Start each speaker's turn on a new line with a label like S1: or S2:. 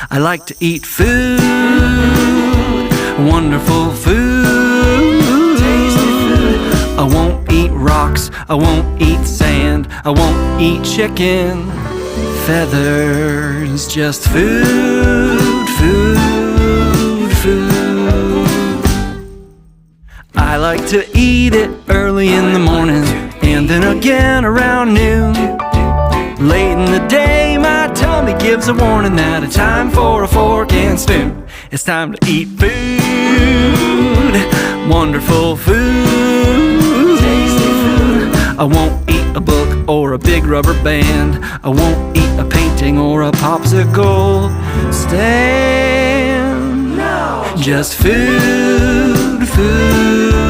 S1: I like to eat food, wonderful food. Tasty food. I won't eat rocks, I won't eat sand, I won't eat chicken feathers. Just food, food, food. I like to eat it early in the morning and then again around noon. Late in the day, my tummy gives a warning that it's time for a fork and spoon. It's time to eat food, wonderful food. Tasty food. I won't eat a book or a big rubber band. I won't eat a painting or a popsicle stand. No. Just food, food.